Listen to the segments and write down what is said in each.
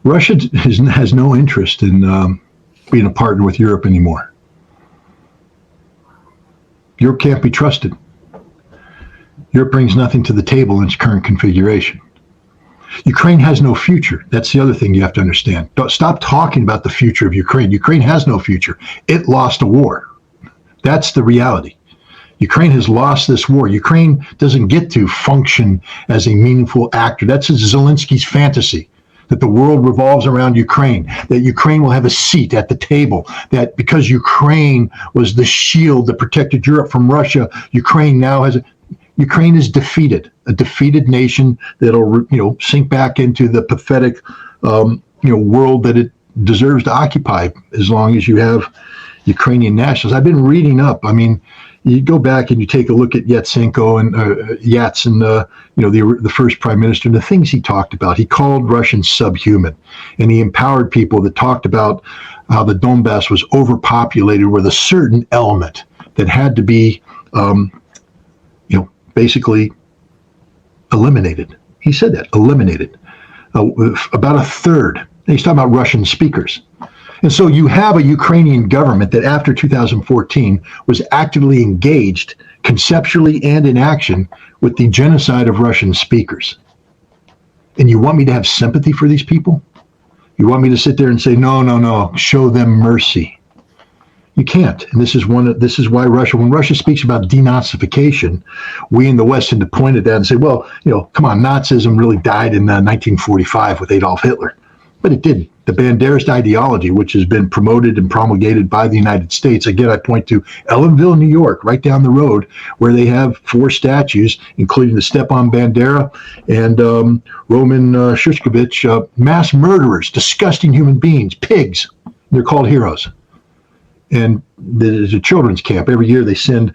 Russia has no interest in being a partner with Europe anymore. Europe can't be trusted. Europe brings nothing to the table in its current configuration. Ukraine has no future. That's the other thing you have to understand. Stop talking about the future of Ukraine. Ukraine has no future. It lost a war. That's the reality. Ukraine has lost this war. Ukraine doesn't get to function as a meaningful actor. That's Zelensky's fantasy, that the world revolves around Ukraine, that Ukraine will have a seat at the table, that because Ukraine was the shield that protected Europe from Russia, Ukraine now has Ukraine is defeated, a defeated nation that'll, sink back into the pathetic, world that it deserves to occupy as long as you have Ukrainian nationals. I've been reading up. I mean, you go back and you take a look at Yatsenko and Yats and the first prime minister and the things he talked about. He called Russians subhuman, and he empowered people that talked about how the Donbass was overpopulated with a certain element that had to be, basically eliminated. He said that, eliminated. About a third. And he's talking about Russian speakers. And so you have a Ukrainian government that after 2014 was actively engaged conceptually and in action with the genocide of Russian speakers. And you want me to have sympathy for these people? You want me to sit there and say, no, show them mercy? You can't. And this is why Russia, when Russia speaks about denazification, we in the West tend to point at that and say, well, come on, Nazism really died in 1945 with Adolf Hitler. But it didn't. The Banderist ideology, which has been promoted and promulgated by the United States. Again, I point to Ellenville, New York, right down the road, where they have 4 statues, including the Stepan Bandera and Roman Shushkevich, mass murderers, disgusting human beings, pigs. They're called heroes. And there's a children's camp. Every year they send,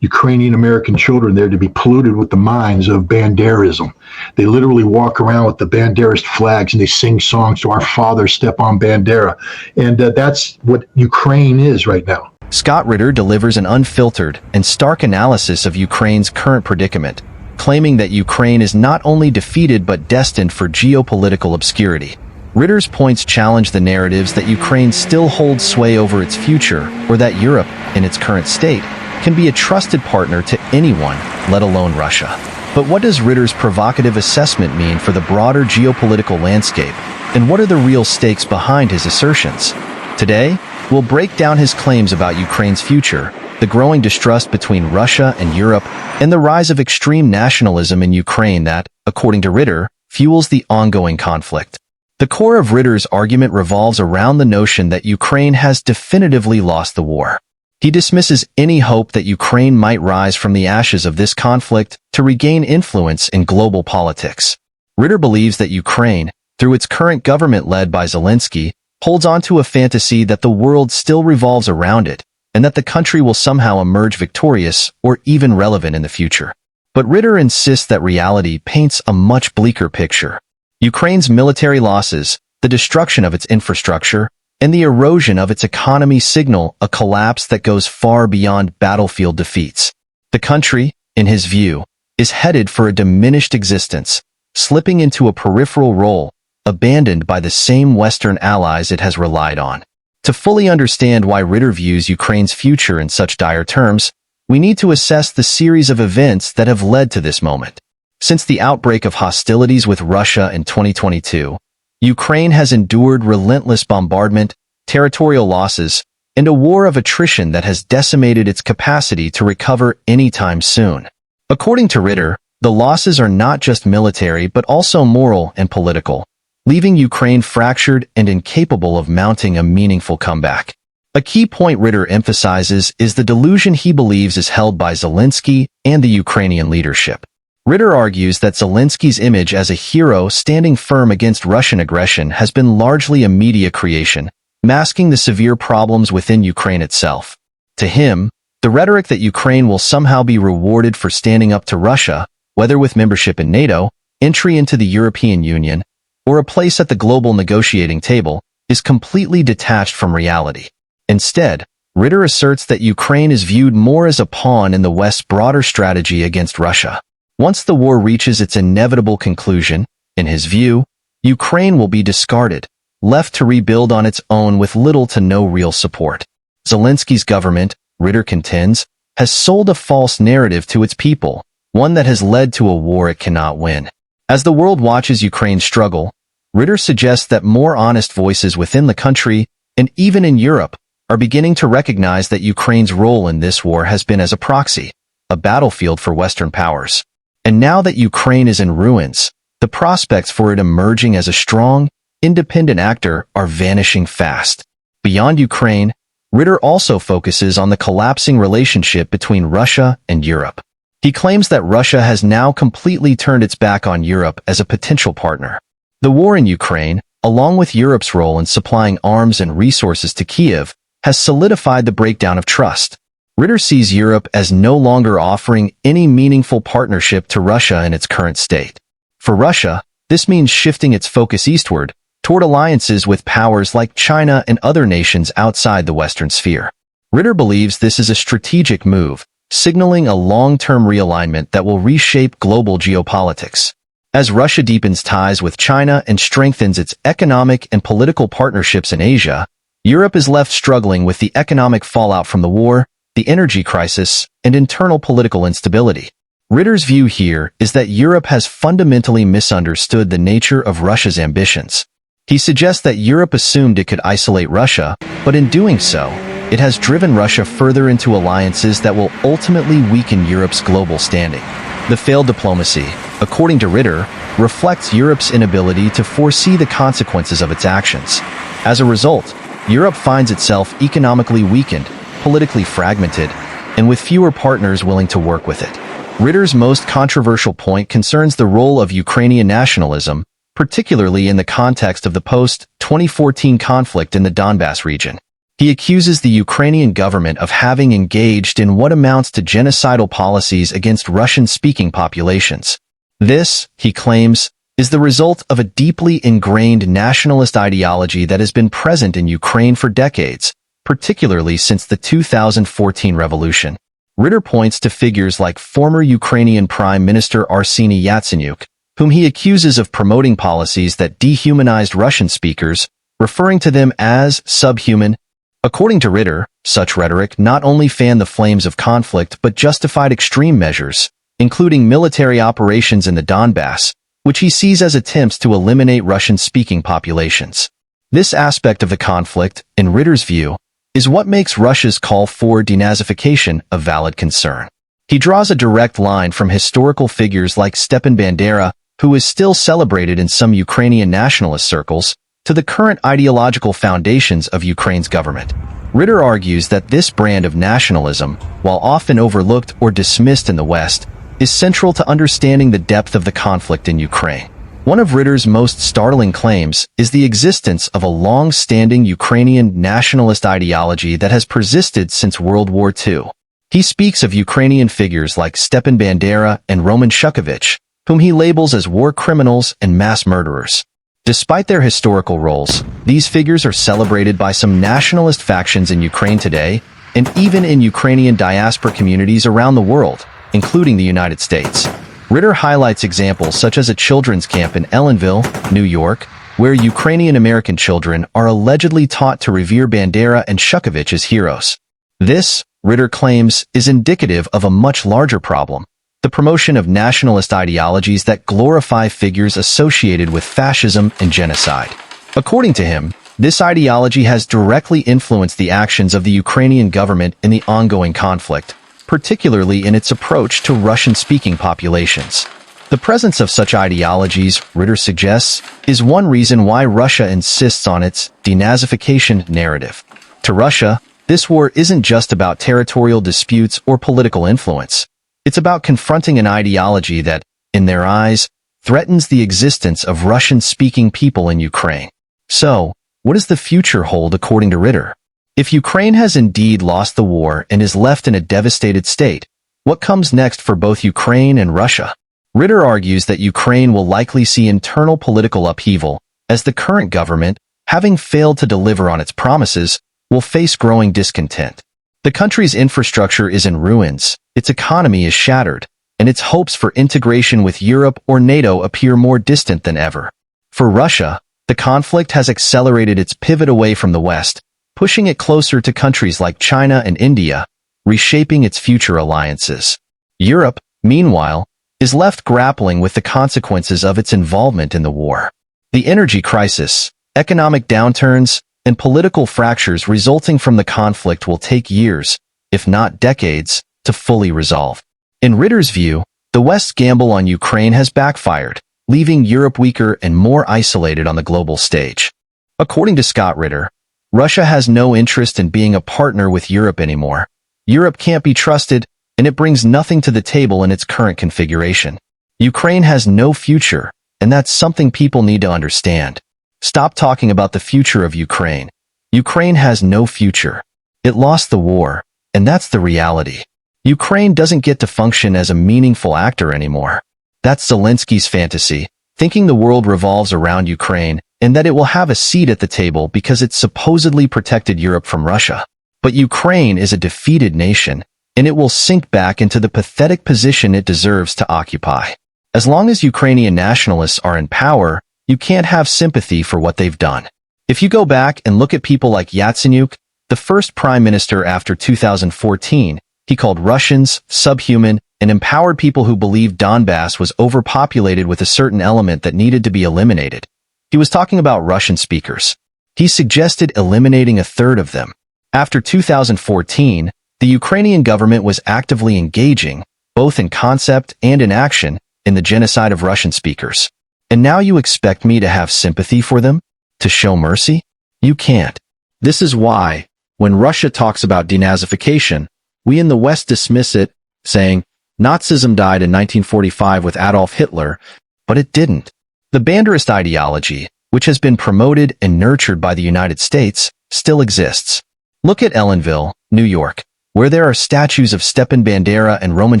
Ukrainian American children there to be polluted with the minds of Banderism. They literally walk around with the Banderist flags and they sing songs to our father, Stepan Bandera. And that's what Ukraine is right now. Scott Ritter delivers an unfiltered and stark analysis of Ukraine's current predicament, claiming that Ukraine is not only defeated but destined for geopolitical obscurity. Ritter's points challenge the narratives that Ukraine still holds sway over its future, or that Europe, in its current state, can be a trusted partner to anyone, let alone Russia. But what does Ritter's provocative assessment mean for the broader geopolitical landscape, and what are the real stakes behind his assertions? Today, we'll break down his claims about Ukraine's future, the growing distrust between Russia and Europe, and the rise of extreme nationalism in Ukraine that, according to Ritter, fuels the ongoing conflict. The core of Ritter's argument revolves around the notion that Ukraine has definitively lost the war. He dismisses any hope that Ukraine might rise from the ashes of this conflict to regain influence in global politics. Ritter believes that Ukraine, through its current government led by Zelensky, holds on to a fantasy that the world still revolves around it, and that the country will somehow emerge victorious or even relevant in the future. But Ritter insists that reality paints a much bleaker picture. Ukraine's military losses, the destruction of its infrastructure, and the erosion of its economy signal a collapse that goes far beyond battlefield defeats. The country, in his view, is headed for a diminished existence, slipping into a peripheral role, abandoned by the same Western allies it has relied on. To fully understand why Ritter views Ukraine's future in such dire terms, we need to assess the series of events that have led to this moment. Since the outbreak of hostilities with Russia in 2022, Ukraine has endured relentless bombardment, territorial losses, and a war of attrition that has decimated its capacity to recover anytime soon. According to Ritter, the losses are not just military but also moral and political, leaving Ukraine fractured and incapable of mounting a meaningful comeback. A key point Ritter emphasizes is the delusion he believes is held by Zelensky and the Ukrainian leadership. Ritter argues that Zelensky's image as a hero standing firm against Russian aggression has been largely a media creation, masking the severe problems within Ukraine itself. To him, the rhetoric that Ukraine will somehow be rewarded for standing up to Russia, whether with membership in NATO, entry into the European Union, or a place at the global negotiating table, is completely detached from reality. Instead, Ritter asserts that Ukraine is viewed more as a pawn in the West's broader strategy against Russia. Once the war reaches its inevitable conclusion, in his view, Ukraine will be discarded, left to rebuild on its own with little to no real support. Zelensky's government, Ritter contends, has sold a false narrative to its people, one that has led to a war it cannot win. As the world watches Ukraine's struggle, Ritter suggests that more honest voices within the country, and even in Europe, are beginning to recognize that Ukraine's role in this war has been as a proxy, a battlefield for Western powers. And now that Ukraine is in ruins, the prospects for it emerging as a strong, independent actor are vanishing fast. Beyond Ukraine, Ritter also focuses on the collapsing relationship between Russia and Europe. He claims that Russia has now completely turned its back on Europe as a potential partner. The war in Ukraine, along with Europe's role in supplying arms and resources to Kiev, has solidified the breakdown of trust. Ritter sees Europe as no longer offering any meaningful partnership to Russia in its current state. For Russia, this means shifting its focus eastward, toward alliances with powers like China and other nations outside the Western sphere. Ritter believes this is a strategic move, signaling a long-term realignment that will reshape global geopolitics. As Russia deepens ties with China and strengthens its economic and political partnerships in Asia, Europe is left struggling with the economic fallout from the war, the energy crisis, and internal political instability. Ritter's view here is that Europe has fundamentally misunderstood the nature of Russia's ambitions. He suggests that Europe assumed it could isolate Russia, but in doing so, it has driven Russia further into alliances that will ultimately weaken Europe's global standing. The failed diplomacy, according to Ritter, reflects Europe's inability to foresee the consequences of its actions. As a result, Europe finds itself economically weakened, politically fragmented, and with fewer partners willing to work with it. Ritter's most controversial point concerns the role of Ukrainian nationalism, particularly in the context of the post-2014 conflict in the Donbass region. He accuses the Ukrainian government of having engaged in what amounts to genocidal policies against Russian-speaking populations. This, he claims, is the result of a deeply ingrained nationalist ideology that has been present in Ukraine for decades, particularly since the 2014 revolution. Ritter points to figures like former Ukrainian Prime Minister Arseniy Yatsenyuk, whom he accuses of promoting policies that dehumanized Russian speakers, referring to them as subhuman. According to Ritter, such rhetoric not only fanned the flames of conflict but justified extreme measures, including military operations in the Donbass, which he sees as attempts to eliminate Russian-speaking populations. This aspect of the conflict, in Ritter's view, is what makes Russia's call for denazification a valid concern. He draws a direct line from historical figures like Stepan Bandera, who is still celebrated in some Ukrainian nationalist circles, to the current ideological foundations of Ukraine's government. Ritter argues that this brand of nationalism, while often overlooked or dismissed in the West, is central to understanding the depth of the conflict in Ukraine. One of Ritter's most startling claims is the existence of a long-standing Ukrainian nationalist ideology that has persisted since World War II. He speaks of Ukrainian figures like Stepan Bandera and Roman Shukovich, whom he labels as war criminals and mass murderers. Despite their historical roles, these figures are celebrated by some nationalist factions in Ukraine today, and even in Ukrainian diaspora communities around the world, including the United States. Ritter highlights examples such as a children's camp in Ellenville, New York, where Ukrainian-American children are allegedly taught to revere Bandera and Shukovich as heroes. This, Ritter claims, is indicative of a much larger problem: the promotion of nationalist ideologies that glorify figures associated with fascism and genocide. According to him, this ideology has directly influenced the actions of the Ukrainian government in the ongoing conflict, particularly in its approach to Russian-speaking populations. The presence of such ideologies, Ritter suggests, is one reason why Russia insists on its denazification narrative. To Russia, this war isn't just about territorial disputes or political influence. It's about confronting an ideology that, in their eyes, threatens the existence of Russian-speaking people in Ukraine. So, what does the future hold according to Ritter? If Ukraine has indeed lost the war and is left in a devastated state, what comes next for both Ukraine and Russia? Ritter argues that Ukraine will likely see internal political upheaval, as the current government, having failed to deliver on its promises, will face growing discontent. The country's infrastructure is in ruins, its economy is shattered, and its hopes for integration with Europe or NATO appear more distant than ever. For Russia, the conflict has accelerated its pivot away from the West, pushing it closer to countries like China and India, reshaping its future alliances. Europe, meanwhile, is left grappling with the consequences of its involvement in the war. The energy crisis, economic downturns, and political fractures resulting from the conflict will take years, if not decades, to fully resolve. In Ritter's view, the West's gamble on Ukraine has backfired, leaving Europe weaker and more isolated on the global stage. According to Scott Ritter, Russia has no interest in being a partner with Europe anymore. Europe can't be trusted, and it brings nothing to the table in its current configuration. Ukraine has no future, and that's something people need to understand. Stop talking about the future of Ukraine. Ukraine has no future. It lost the war, and that's the reality. Ukraine doesn't get to function as a meaningful actor anymore. That's Zelensky's fantasy, thinking the world revolves around Ukraine and that it will have a seat at the table because it supposedly protected Europe from Russia. But Ukraine is a defeated nation, and it will sink back into the pathetic position it deserves to occupy. As long as Ukrainian nationalists are in power, you can't have sympathy for what they've done. If you go back and look at people like Yatsenyuk, the first prime minister after 2014, he called Russians subhuman and empowered people who believed Donbass was overpopulated with a certain element that needed to be eliminated. He was talking about Russian speakers. He suggested eliminating a third of them. After 2014, the Ukrainian government was actively engaging, both in concept and in action, in the genocide of Russian speakers. And now you expect me to have sympathy for them? To show mercy? You can't. This is why, when Russia talks about denazification, we in the West dismiss it, saying, Nazism died in 1945 with Adolf Hitler, but it didn't. The banderist ideology, which has been promoted and nurtured by the United States, still exists. Look at Ellenville, New York, where there are statues of Stepan Bandera and Roman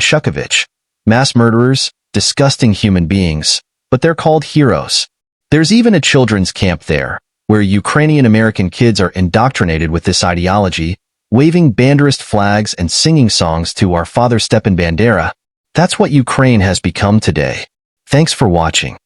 Shukovich, mass murderers, disgusting human beings, but they're called heroes. There's even a children's camp there, where Ukrainian American kids are indoctrinated with this ideology, waving banderist flags and singing songs to our father Stepan Bandera. That's what Ukraine has become today. Thanks for watching.